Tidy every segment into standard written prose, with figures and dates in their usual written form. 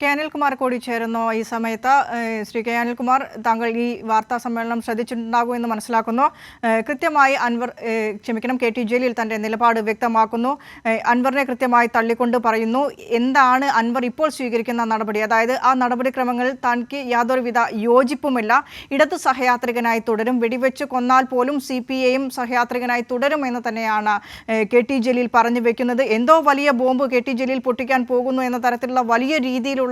K Anilkumar കൂടി ചേരുന്നു ഈ സമയത്ത്. ശ്രീ കെ അനിൽകുമാർ, താങ്കൾ ഈ വാർത്താ സമ്മേളനം ശ്രദ്ധിച്ചിട്ടുണ്ടാകുമെന്ന് മനസ്സിലാക്കുന്നു. കൃത്യമായി കെ ടി ജലീൽ തന്റെ നിലപാട് വ്യക്തമാക്കുന്നു. അൻവറിനെ കൃത്യമായി തള്ളിക്കൊണ്ട് പറയുന്നു എന്താണ് അൻവർ ഇപ്പോൾ സ്വീകരിക്കുന്ന നടപടി, അതായത് ആ നടപടിക്രമങ്ങൾ തനിക്ക് യാതൊരുവിധ യോജിപ്പുമില്ല, ഇടതു സഹയാത്രികനായി തുടരും, വെടിവെച്ച് കൊന്നാൽ പോലും CPIM സഹയാത്രികനായി തുടരും എന്ന് തന്നെയാണ് കെ ടി ജലീൽ പറഞ്ഞു വെക്കുന്നത്. എന്തോ വലിയ ബോംബ് കെ ടി ജലീൽ പൊട്ടിക്കാൻ പോകുന്നു എന്ന തരത്തിലുള്ള വലിയ രീതിയിലുള്ള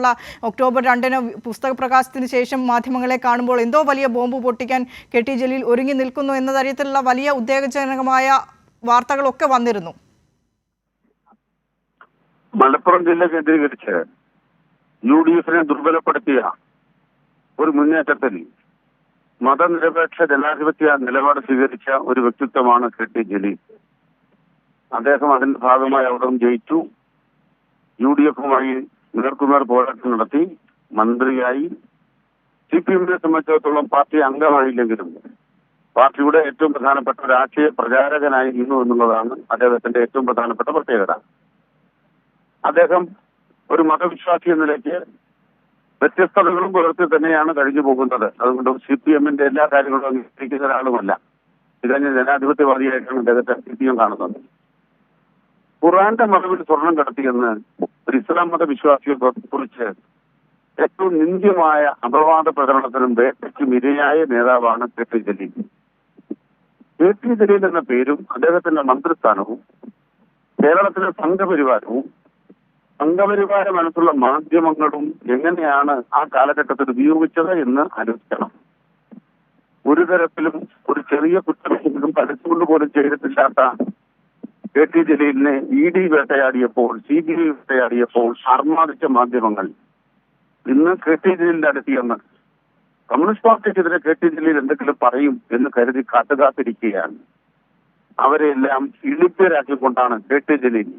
ഒക്ടോബർ 2 പുസ്തക പ്രകാശത്തിന് ശേഷം മാധ്യമങ്ങളെ കാണുമ്പോൾ എന്തോ വലിയ ബോംബ് പൊട്ടിക്കാൻ കെ ടി ജലീൽ ഒരുങ്ങി നിൽക്കുന്നു എന്ന തരത്തിലുള്ള വലിയ ഉത്തേജനകമായ വാർത്തകളൊക്കെ വന്നിരുന്നു. മലപ്പുറം ജില്ല കേന്ദ്രീകരിച്ച് UDF ദുർബലപ്പെടുത്തിയ ഒരു മുന്നേറ്റത്തിൽ മതനിരപേക്ഷ ജനാധിപത്യ നിലപാട് സ്വീകരിച്ച ഒരു വ്യക്തിത്വമാണ് കെ ടി ജലീൽ. അദ്ദേഹം അതിന്റെ ഭാഗമായി അവിടെ ജയിച്ചു. UDFുമായി നേർക്കുനേർ പോരാട്ടം നടത്തി, മന്ത്രിയായി. CPIMനെ സംബന്ധിച്ചിടത്തോളം പാർട്ടി അംഗമായില്ലെങ്കിലും പാർട്ടിയുടെ ഏറ്റവും പ്രധാനപ്പെട്ട ഒരു ആശയ പ്രചാരകനായിരുന്നു എന്നുള്ളതാണ് അദ്ദേഹത്തിന്റെ ഏറ്റവും പ്രധാനപ്പെട്ട പ്രത്യേകത. അദ്ദേഹം ഒരു മതവിശ്വാസി എന്ന നിലയ്ക്ക് വ്യത്യസ്തതകളും പുലർത്തി തന്നെയാണ് കഴിഞ്ഞു പോകുന്നത്. അതുകൊണ്ട് CPIMന്റെ എല്ലാ കാര്യങ്ങളും അംഗീകരിക്കുന്ന ഒരാളുമല്ല. തികഞ്ഞ ജനാധിപത്യവാദിയായിട്ടാണ് അദ്ദേഹത്തെ CPIM കാണുന്നത്. ഖുർആന്റെ മറവിൽ സ്വർണം കടത്തിയെന്ന് ഒരു ഇസ്ലാം മത വിശ്വാസിയെ കുറിച്ച് ഏറ്റവും നിന്ദ്യമായ അപവാദ പ്രചരണത്തിനും വേട്ടയ്ക്കും ഇരയായ നേതാവാണ് K T Jaleel. K T Jaleel എന്ന പേരും അദ്ദേഹത്തിന്റെ മന്ത്രിസ്ഥാനവും കേരളത്തിലെ സംഘപരിവാര മനസ്സുള്ള മാധ്യമങ്ങളും എങ്ങനെയാണ് ആ കാലഘട്ടത്തിൽ ഉപയോഗിച്ചത് എന്ന് ആലോചിക്കണം. ഒരു തരത്തിലും ഒരു ചെറിയ കുറ്റം പഠിച്ചുകൊണ്ട് പോലും ചെയ്തിട്ടില്ലാത്ത കെ ടി ജലീലിനെ ED വേട്ടയാടിയപ്പോൾ, CBI വേട്ടയാടിയപ്പോൾ അർമാദിച്ച മാധ്യമങ്ങൾ ഇന്ന് കെ ടി ജലീലിന്റെ അടുത്തിയെന്ന് കമ്മ്യൂണിസ്റ്റ് പാർട്ടിക്കെതിരെ കെ ടി ജലീൽ എന്തെങ്കിലും പറയും എന്ന് കരുതി കാത്തുകാത്തിരിക്കുകയാണ്. അവരെല്ലാം ഇളിപ്പരാക്കിക്കൊണ്ടാണ് കെ ടി ജലീൽ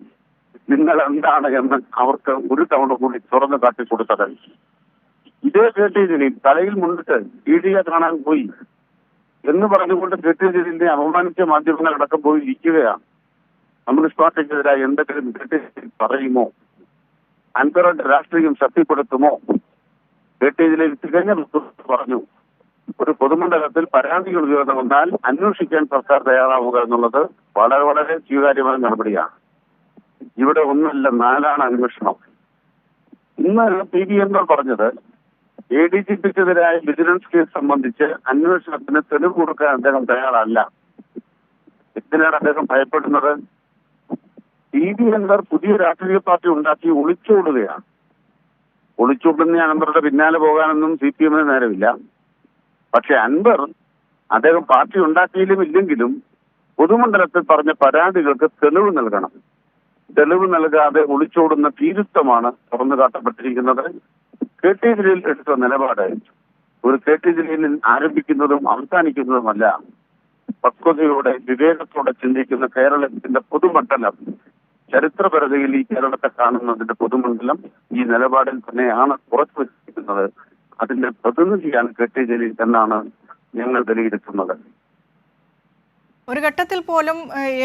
നിങ്ങൾ എന്താണ് എന്ന് അവർക്ക് ഒരു തവണ കൂടി തുറന്നു കാട്ടിക്കൊടുത്തത്. ഇതേ കെ ടി ജലീൽ തലയിൽ മുന്നിട്ട് EDയെ കാണാൻ പോയി എന്ന് പറഞ്ഞുകൊണ്ട് കെ ടി ജലീലിനെ അപമാനിച്ച മാധ്യമങ്ങളടക്കം പോയി ഇരിക്കുകയാണ്. കമ്മ്യൂണിസ്റ്റ് പാർട്ടിക്കെതിരായി എന്തെങ്കിലും പറയുമോ, അൻവറിന്റെ രാഷ്ട്രീയം ശക്തിപ്പെടുത്തുമോ? കെ ടി ജലീൽ തികഞ്ഞ പറഞ്ഞു, ഒരു പൊതുമണ്ഡലത്തിൽ പരാതികൾ ഉയർന്നു വന്നാൽ അന്വേഷിക്കാൻ സർക്കാർ തയ്യാറാവുക എന്നുള്ളത് വളരെ വളരെ സ്വീകാര്യമായ നടപടിയാണ്. ഇവിടെ ഒന്നല്ല 4 അന്വേഷണം. ഇന്ന് PV അൻവർ പറഞ്ഞത് ADGPക്കെതിരായ വിജിലൻസ് കേസ് സംബന്ധിച്ച് അന്വേഷണത്തിന് തെളിവ് കൊടുക്കാൻ അദ്ദേഹം തയ്യാറല്ല. എന്തിനാണ് അദ്ദേഹം ഭയപ്പെടുന്നത്? PV അൻവർ പുതിയ രാഷ്ട്രീയ പാർട്ടി ഉണ്ടാക്കി ഒളിച്ചോടുകയാണ്. ഒളിച്ചോടുന്ന അൻവറുടെ പിന്നാലെ പോകാനൊന്നും CPIMന് നേരമില്ല. പക്ഷെ അൻവർ അദ്ദേഹം പാർട്ടി ഉണ്ടാക്കിയിലും ഇല്ലെങ്കിലും പൊതുമണ്ഡലത്തിൽ പറഞ്ഞ പരാതികൾക്ക് തെളിവ് നൽകണം. തെളിവ് നൽകാതെ ഒളിച്ചോടുന്ന ഭീരുത്വമാണ് തുറന്നു കാട്ടപ്പെട്ടിരിക്കുന്നത്. കെ ടി ജലീൽ എടുത്ത നിലപാട് ഒരു കെ ടി ജലീലിൽ ആരംഭിക്കുന്നതും അവസാനിക്കുന്നതുമല്ല. പക്വതയോടെ വിവേകത്തോടെ ചിന്തിക്കുന്ന കേരളത്തിന്റെ പൊതുമണ്ഡലം, ചരിത്രപരതയിൽ ഈ കേരളത്തെ കാണുന്നതിന്റെ പൊതുമണ്ഡലം ഈ നിലപാടിൽ തന്നെയാണ് ഉറച്ചു വച്ചിരിക്കുന്നത്. അതിന്റെ പ്രതിനിധിയാണ് കെ ടി ജലീൽ എന്നാണ് ഞങ്ങൾ വിലയിരുത്തുന്നത്. ഒരു ഘട്ടത്തിൽ പോലും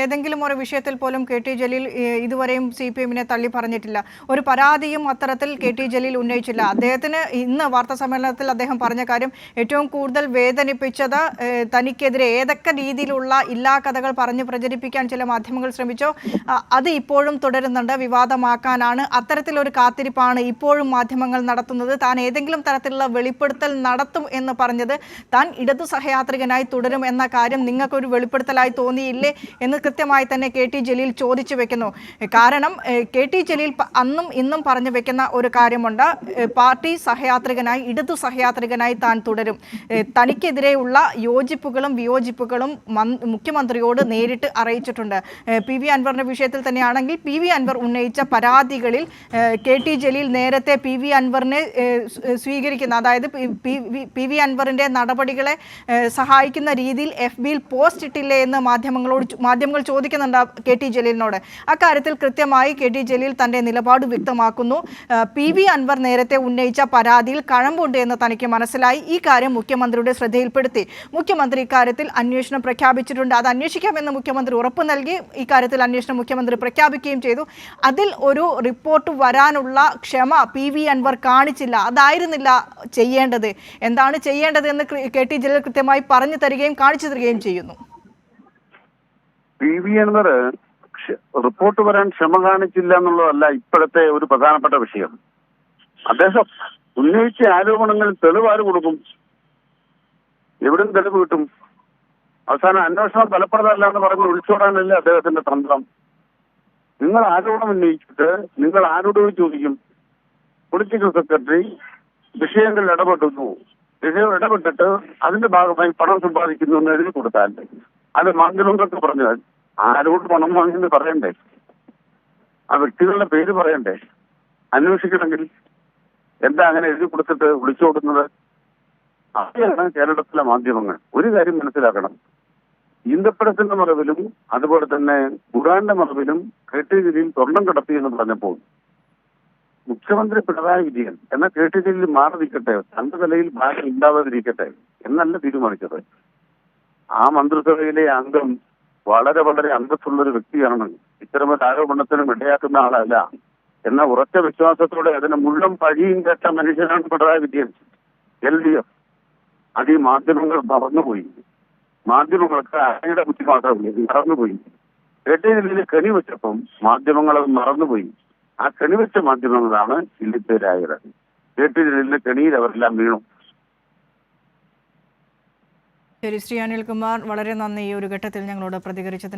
ഏതെങ്കിലും ഒരു വിഷയത്തിൽ പോലും കെ ടി ജലീൽ ഇതുവരെയും CPIMനെ തള്ളി പറഞ്ഞിട്ടില്ല. ഒരു പരാതിയും അത്തരത്തിൽ കെ ടി ജലീൽ ഉന്നയിച്ചില്ല. അദ്ദേഹത്തിന് ഇന്ന് വാർത്താ സമ്മേളനത്തിൽ അദ്ദേഹം പറഞ്ഞ കാര്യം ഏറ്റവും കൂടുതൽ വേദനിപ്പിച്ചത് തനിക്കെതിരെ ഏതൊക്കെ രീതിയിലുള്ള ഇല്ലാ കഥകൾ പറഞ്ഞ് പ്രചരിപ്പിക്കാൻ ചില മാധ്യമങ്ങൾ ശ്രമിച്ചോ അത് ഇപ്പോഴും തുടരുന്നുണ്ട്, വിവാദമാക്കാനാണ്. അത്തരത്തിലൊരു കാത്തിരിപ്പാണ് ഇപ്പോഴും മാധ്യമങ്ങൾ നടത്തുന്നത്. താൻ ഏതെങ്കിലും തരത്തിലുള്ള വെളിപ്പെടുത്തൽ നടത്തും എന്ന് പറഞ്ഞത് താൻ ഇടതു സഹയാത്രികനായി തുടരും എന്ന കാര്യം നിങ്ങൾക്കൊരു വെളിപ്പെടുത്തൽ തോന്നിയില്ലേ എന്ന് കൃത്യമായി തന്നെ കെ ടി ജലീൽ ചോദിച്ചു വെക്കുന്നു. കാരണം കെ ടി ജലീൽ അന്നും ഇന്നും പറഞ്ഞു വെക്കുന്ന ഒരു കാര്യമുണ്ട്, പാർട്ടി സഹയാത്രികനായി ഇടതു സഹയാത്രികനായി താൻ തുടരും. തനിക്കെതിരെയുള്ള യോജിപ്പുകളും വിയോജിപ്പുകളും മുഖ്യമന്ത്രിയോട് നേരിട്ട് അറിയിച്ചിട്ടുണ്ട്. PV അൻവറിന്റെ വിഷയത്തിൽ തന്നെയാണെങ്കിൽ PV അൻവർ ഉന്നയിച്ച പരാതികളിൽ കെ ടി ജലീൽ നേരത്തെ PV അൻവറിനെ സ്വീകരിക്കുന്ന, അതായത് PV അൻവറിന്റെ നടപടികളെ സഹായിക്കുന്ന രീതിയിൽ FBയിൽ പോസ്റ്റ് ഇട്ടില്ലേ എന്ന് മാധ്യമങ്ങൾ ചോദിക്കുന്നുണ്ട് KT ജലീലിനോട്. അക്കാര്യത്തിൽ കൃത്യമായി KT ജലീൽ തന്റെ നിലപാട് വ്യക്തമാക്കുന്നു. PV അൻവർ നേരത്തെ ഉന്നയിച്ച പരാതിയിൽ കഴമ്പുണ്ട് എന്ന് തനിക്ക് മനസ്സിലായി. ഈ കാര്യം മുഖ്യമന്ത്രിയുടെ ശ്രദ്ധയിൽപ്പെടുത്തി. മുഖ്യമന്ത്രി ഇക്കാര്യത്തിൽ അന്വേഷണം പ്രഖ്യാപിച്ചിട്ടുണ്ട്. അത് അന്വേഷിക്കാമെന്ന് മുഖ്യമന്ത്രി ഉറപ്പ് നൽകി. ഇക്കാര്യത്തിൽ അന്വേഷണം മുഖ്യമന്ത്രി പ്രഖ്യാപിക്കുകയും ചെയ്തു. അതിൽ ഒരു റിപ്പോർട്ട് വരാനുള്ള ക്ഷമ PV അൻവർ കാണിച്ചില്ല. അതായിരുന്നില്ല ചെയ്യേണ്ടത്. എന്താണ് ചെയ്യേണ്ടത് എന്ന് KT ജലീൽ കൃത്യമായി പറഞ്ഞു തരികയും കാണിച്ചു തരികയും ചെയ്യുന്നു. PV അൻവർ റിപ്പോർട്ട് വരാൻ ക്ഷമ കാണിച്ചില്ല എന്നുള്ളതല്ല ഇപ്പോഴത്തെ ഒരു പ്രധാനപ്പെട്ട വിഷയം. അദ്ദേഹം ഉന്നയിച്ച ആരോപണങ്ങൾ തെളിവാര് കൊടുക്കും? എവിടും തെളിവ് കിട്ടും? അവസാനം അന്വേഷണം ഫലപ്രദമല്ല എന്ന് പറഞ്ഞ് ഒളിച്ചോടാനല്ലേ അദ്ദേഹത്തിന്റെ തന്ത്രം. നിങ്ങൾ ആരോപണം ഉന്നയിച്ചിട്ട് നിങ്ങൾ ആരോട് ചോദിക്കും? പൊളിറ്റിക്കൽ സെക്രട്ടറി വിഷയങ്ങളിൽ ഇടപെട്ടിട്ട് അതിന്റെ ഭാഗമായി പണം സമ്പാദിക്കുന്നു എന്ന് എഴുതി കൊടുത്താൽ അത് മാധ്യമങ്ങൾക്ക് പറഞ്ഞാൽ ആരോട് പണം വാങ്ങിയെന്ന് പറയണ്ടേ? ആ വ്യക്തികളുടെ പേര് പറയണ്ടേ? അന്വേഷിക്കണമെങ്കിൽ എന്താ അങ്ങനെ എഴുതി കൊടുത്തിട്ട് വിളിച്ചോടുന്നത്? അതെയാണ് കേരളത്തിലെ മാധ്യമങ്ങൾ. ഒരു കാര്യം മനസ്സിലാക്കണം, ഈന്തപ്പഴത്തിന്റെ മറവിലും അതുപോലെ തന്നെ ഖുർആന്റെ മറവിലും KT ജലീൽ സ്വർണം കടത്തി എന്ന് പറഞ്ഞപ്പോൾ മുഖ്യമന്ത്രി പിണറായി വിജയൻ എന്നാൽ KT ജലീൽ മാറി നിൽക്കട്ടെ, തന്റെ നിലയിൽ ഭാരം ഇല്ലാതിരിക്കട്ടെ എന്നല്ല തീരുമാനിച്ചത്. ആ മന്ത്രിസഭയിലെ അംഗം വളരെ വളരെ അന്തസ്സുള്ളൊരു വ്യക്തിയാണ്. ഇത്തരമൊരു ആരോപണത്തിനും ഇടയാക്കുന്ന ആളല്ല എന്ന ഉറച്ച വിശ്വാസത്തോടെ അതിന് മുഴുവൻ പഴിയും കേട്ട മനുഷ്യനാണ് പിണറായി വിജയൻ. LDF. അത് ഈ മാധ്യമങ്ങൾ മറന്നുപോയി. മാധ്യമങ്ങൾക്ക് അരയുടെ ബുദ്ധി മാത്രമേ മറന്നുപോയി. KT ജലീൽ കെണി വെച്ചപ്പം മാധ്യമങ്ങൾ അത് മറന്നുപോയി. ആ കെണിവെച്ച മാധ്യമങ്ങളാണ് ഇല്ലിപ്പേരായത്. KT ജലീലിന്റെ കെണിയിൽ അവരെല്ലാം വീണു. ശരി, ശ്രീ അനിൽകുമാർ, വളരെ നന്ദി ഈ ഒരു ഘട്ടത്തിൽ ഞങ്ങളോട് പ്രതികരിച്ചതിന്.